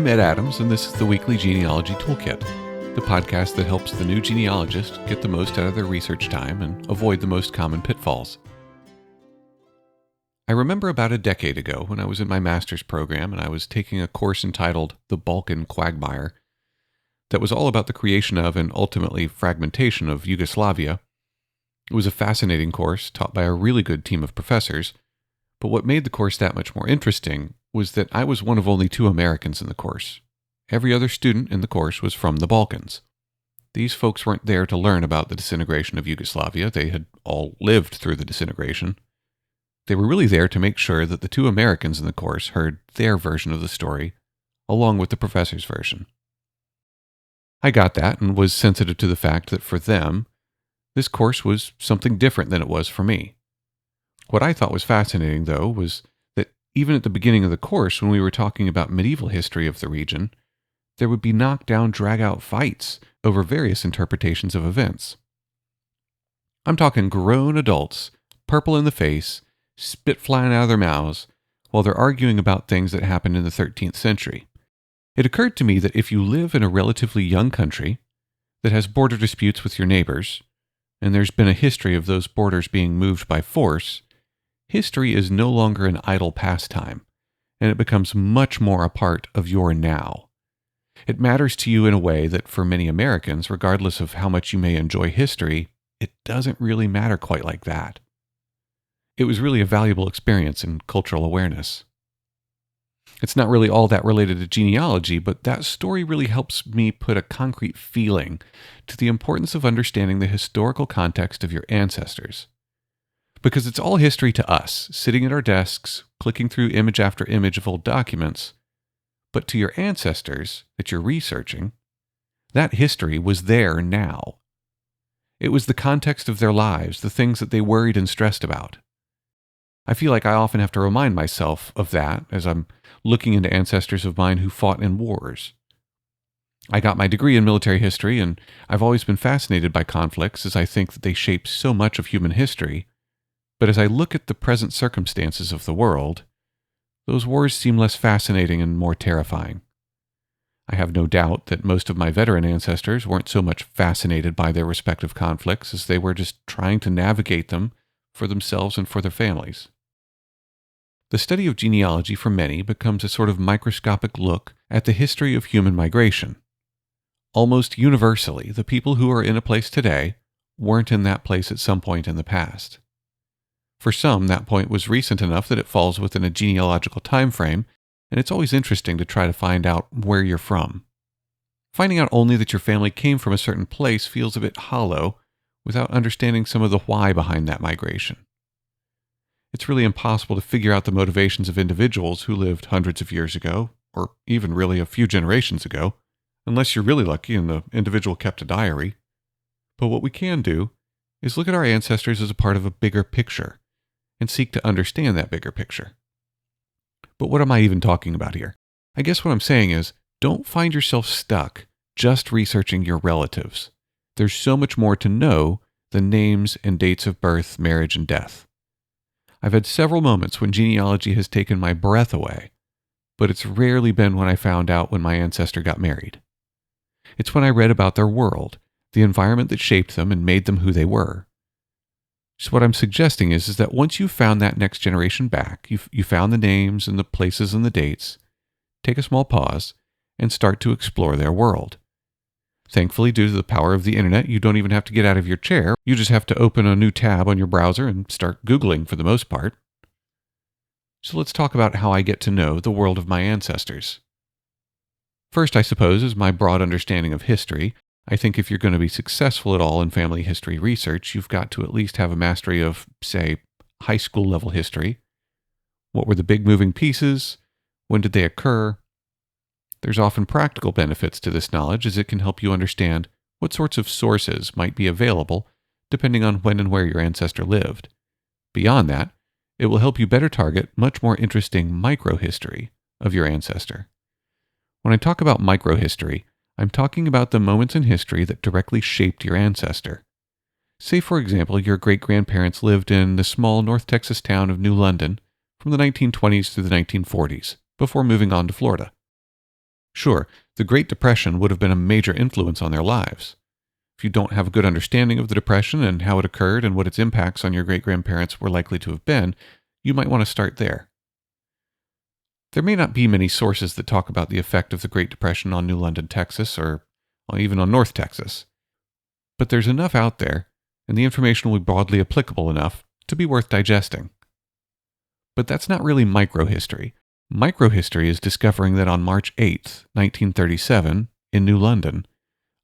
Ed Adams, and this is the Weekly Genealogy Toolkit, the podcast that helps the new genealogist get the most out of their research time and avoid the most common pitfalls. I remember about a decade ago when I was in my master's program and I was taking a course entitled The Balkan Quagmire that was all about the creation of and ultimately fragmentation of Yugoslavia. It was a fascinating course taught by a really good team of professors, but what made the course that much more interesting was that I was one of only 2 Americans in the course. Every other student in the course was from the Balkans. These folks weren't there to learn about the disintegration of Yugoslavia. They had all lived through the disintegration. They were really there to make sure that the 2 Americans in the course heard their version of the story, along with the professor's version. I got that and was sensitive to the fact that for them, this course was something different than it was for me. What I thought was fascinating, though, was that even at the beginning of the course, when we were talking about medieval history of the region, there would be knockdown, drag-out fights over various interpretations of events. I'm talking grown adults, purple in the face, spit flying out of their mouths, while they're arguing about things that happened in the 13th century. It occurred to me that if you live in a relatively young country that has border disputes with your neighbors, and there's been a history of those borders being moved by force, history is no longer an idle pastime, and it becomes much more a part of your now. It matters to you in a way that for many Americans, regardless of how much you may enjoy history, it doesn't really matter quite like that. It was really a valuable experience in cultural awareness. It's not really all that related to genealogy, but that story really helps me put a concrete feeling to the importance of understanding the historical context of your ancestors. Because it's all history to us, sitting at our desks, clicking through image after image of old documents. But to your ancestors that you're researching, that history was there now. It was the context of their lives, the things that they worried and stressed about. I feel like I often have to remind myself of that as I'm looking into ancestors of mine who fought in wars. I got my degree in military history, and I've always been fascinated by conflicts as I think that they shape so much of human history. But as I look at the present circumstances of the world, those wars seem less fascinating and more terrifying. I have no doubt that most of my veteran ancestors weren't so much fascinated by their respective conflicts as they were just trying to navigate them for themselves and for their families. The study of genealogy for many becomes a sort of microscopic look at the history of human migration. Almost universally, the people who are in a place today weren't in that place at some point in the past. For some, that point was recent enough that it falls within a genealogical time frame, and it's always interesting to try to find out where you're from. Finding out only that your family came from a certain place feels a bit hollow without understanding some of the why behind that migration. It's really impossible to figure out the motivations of individuals who lived hundreds of years ago, or even really a few generations ago, unless you're really lucky and the individual kept a diary. But what we can do is look at our ancestors as a part of a bigger picture, and seek to understand that bigger picture. But what am I even talking about here? I guess what I'm saying is, don't find yourself stuck just researching your relatives. There's so much more to know than names and dates of birth, marriage, and death. I've had several moments when genealogy has taken my breath away, but it's rarely been when I found out when my ancestor got married. It's when I read about their world, the environment that shaped them and made them who they were. So what I'm suggesting is that once you've found that next generation back, you found the names and the places and the dates, take a small pause and start to explore their world. Thankfully, due to the power of the internet, you don't even have to get out of your chair. You just have to open a new tab on your browser and start Googling for the most part. So let's talk about how I get to know the world of my ancestors. First, I suppose, is my broad understanding of history. I think if you're going to be successful at all in family history research, you've got to at least have a mastery of, say, high school level history. What were the big moving pieces? When did they occur? There's often practical benefits to this knowledge as it can help you understand what sorts of sources might be available depending on when and where your ancestor lived. Beyond that, it will help you better target much more interesting microhistory of your ancestor. When I talk about microhistory, I'm talking about the moments in history that directly shaped your ancestor. Say, for example, your great-grandparents lived in the small North Texas town of New London from the 1920s through the 1940s, before moving on to Florida. Sure, the Great Depression would have been a major influence on their lives. If you don't have a good understanding of the Depression and how it occurred and what its impacts on your great-grandparents were likely to have been, you might want to start there. There may not be many sources that talk about the effect of the Great Depression on New London, Texas, or even on North Texas. But there's enough out there, and the information will be broadly applicable enough to be worth digesting. But that's not really microhistory. Microhistory is discovering that on March 8th, 1937, in New London,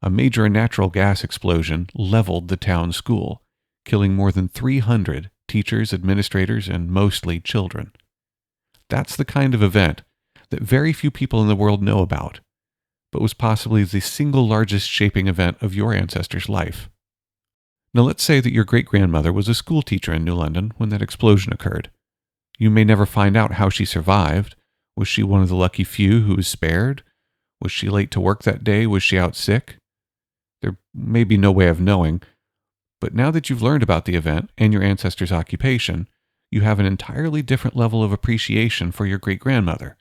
a major natural gas explosion leveled the town school, killing more than 300 teachers, administrators, and mostly children. That's the kind of event that very few people in the world know about, but was possibly the single largest shaping event of your ancestor's life. Now let's say that your great-grandmother was a school teacher in New London when that explosion occurred. You may never find out how she survived. Was she one of the lucky few who was spared? Was she late to work that day? Was she out sick? There may be no way of knowing, but now that you've learned about the event and your ancestor's occupation, you have an entirely different level of appreciation for your great-grandmother.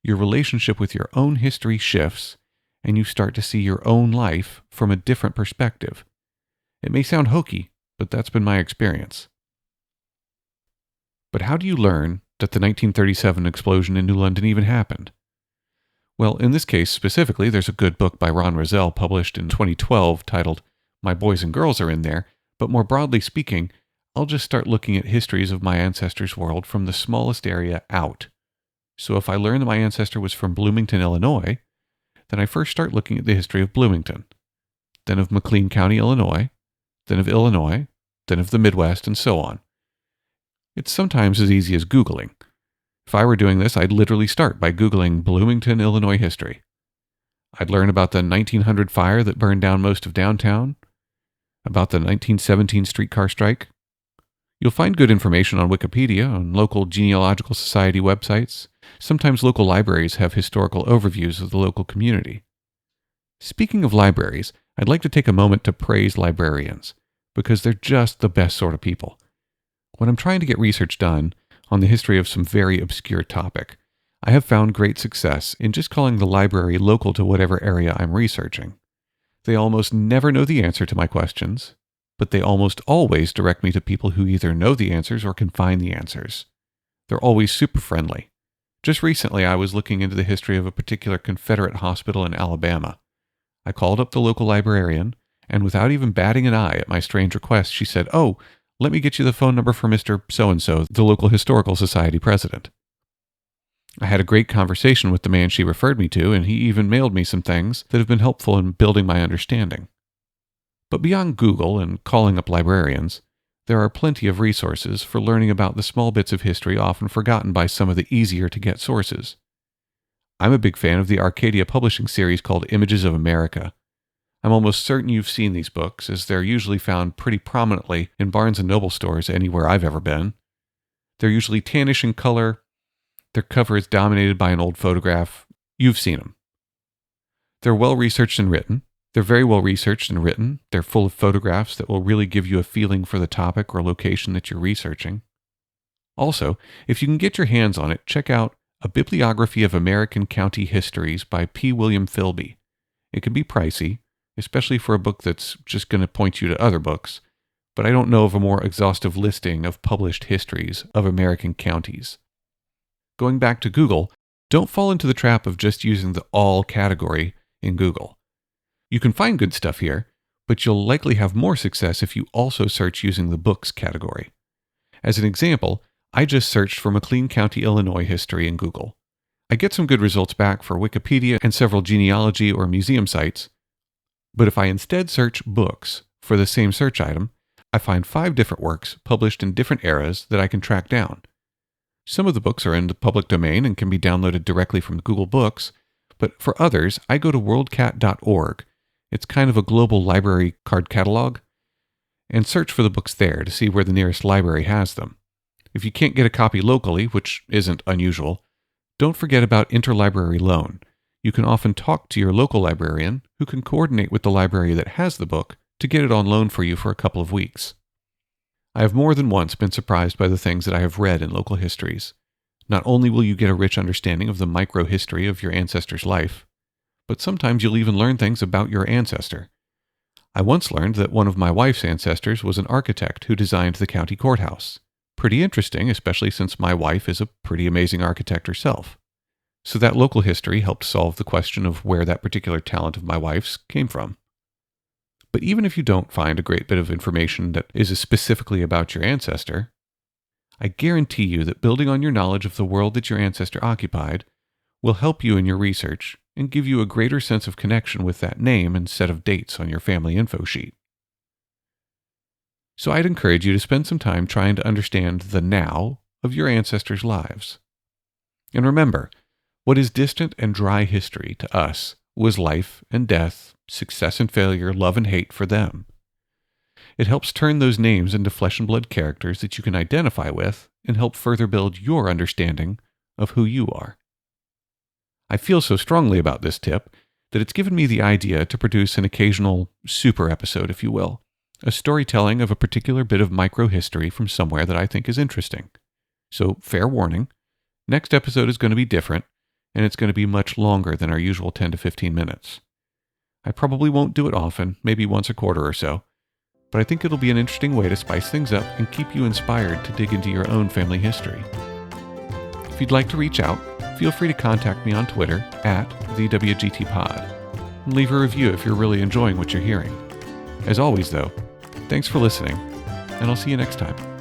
Your relationship with your own history shifts, and you start to see your own life from a different perspective. It may sound hokey, but that's been my experience. But how do you learn that the 1937 explosion in New London even happened? Well, in this case specifically, there's a good book by Ron Rosell published in 2012 titled My Boys and Girls Are in There, but more broadly speaking, I'll just start looking at histories of my ancestors' world from the smallest area out. So if I learn that my ancestor was from Bloomington, Illinois, then I first start looking at the history of Bloomington, then of McLean County, Illinois, then of Illinois, then of the Midwest, and so on. It's sometimes as easy as Googling. If I were doing this, I'd literally start by Googling Bloomington, Illinois history. I'd learn about the 1900 fire that burned down most of downtown, about the 1917 streetcar strike. You'll find good information on Wikipedia, on local genealogical society websites. Sometimes local libraries have historical overviews of the local community. Speaking of libraries, I'd like to take a moment to praise librarians, because they're just the best sort of people. When I'm trying to get research done on the history of some very obscure topic, I have found great success in just calling the library local to whatever area I'm researching. They almost never know the answer to my questions, but they almost always direct me to people who either know the answers or can find the answers. They're always super friendly. Just recently, I was looking into the history of a particular Confederate hospital in Alabama. I called up the local librarian, and without even batting an eye at my strange request, she said, "Oh, let me get you the phone number for Mr. So-and-so, the local historical society president." I had a great conversation with the man she referred me to, and he even mailed me some things that have been helpful in building my understanding. But beyond Google and calling up librarians, there are plenty of resources for learning about the small bits of history often forgotten by some of the easier-to-get sources. I'm a big fan of the Arcadia publishing series called Images of America. I'm almost certain you've seen these books, as they're usually found pretty prominently in Barnes & Noble stores anywhere I've ever been. They're usually tannish in color. Their cover is dominated by an old photograph. You've seen them. They're well-researched and written. They're very well-researched and written. They're full of photographs that will really give you a feeling for the topic or location that you're researching. Also, if you can get your hands on it, check out A Bibliography of American County Histories by P. William Philby. It can be pricey, especially for a book that's just going to point you to other books, but I don't know of a more exhaustive listing of published histories of American counties. Going back to Google, don't fall into the trap of just using the all category in Google. You can find good stuff here, but you'll likely have more success if you also search using the books category. As an example, I just searched for McLean County, Illinois history in Google. I get some good results back for Wikipedia and several genealogy or museum sites, but if I instead search books for the same search item, I find 5 different works published in different eras that I can track down. Some of the books are in the public domain and can be downloaded directly from Google Books, but for others, I go to worldcat.org. It's kind of a global library card catalog, and search for the books there to see where the nearest library has them. If you can't get a copy locally, which isn't unusual, don't forget about interlibrary loan. You can often talk to your local librarian, who can coordinate with the library that has the book to get it on loan for you for a couple of weeks. I have more than once been surprised by the things that I have read in local histories. Not only will you get a rich understanding of the micro-history of your ancestor's life, but sometimes you'll even learn things about your ancestor. I once learned that one of my wife's ancestors was an architect who designed the county courthouse. Pretty interesting, especially since my wife is a pretty amazing architect herself. So that local history helped solve the question of where that particular talent of my wife's came from. But even if you don't find a great bit of information that is specifically about your ancestor, I guarantee you that building on your knowledge of the world that your ancestor occupied will help you in your research and give you a greater sense of connection with that name and set of dates on your family info sheet. So I'd encourage you to spend some time trying to understand the now of your ancestors' lives. And remember, what is distant and dry history to us was life and death, success and failure, love and hate for them. It helps turn those names into flesh and blood characters that you can identify with and help further build your understanding of who you are. I feel so strongly about this tip that it's given me the idea to produce an occasional super episode, if you will, a storytelling of a particular bit of microhistory from somewhere that I think is interesting. So, fair warning, next episode is going to be different, and it's going to be much longer than our usual 10 to 15 minutes. I probably won't do it often, maybe once a quarter or so, but I think it'll be an interesting way to spice things up and keep you inspired to dig into your own family history. If you'd like to reach out, feel free to contact me on Twitter @TheWGTPod and leave a review if you're really enjoying what you're hearing. As always, though, thanks for listening, and I'll see you next time.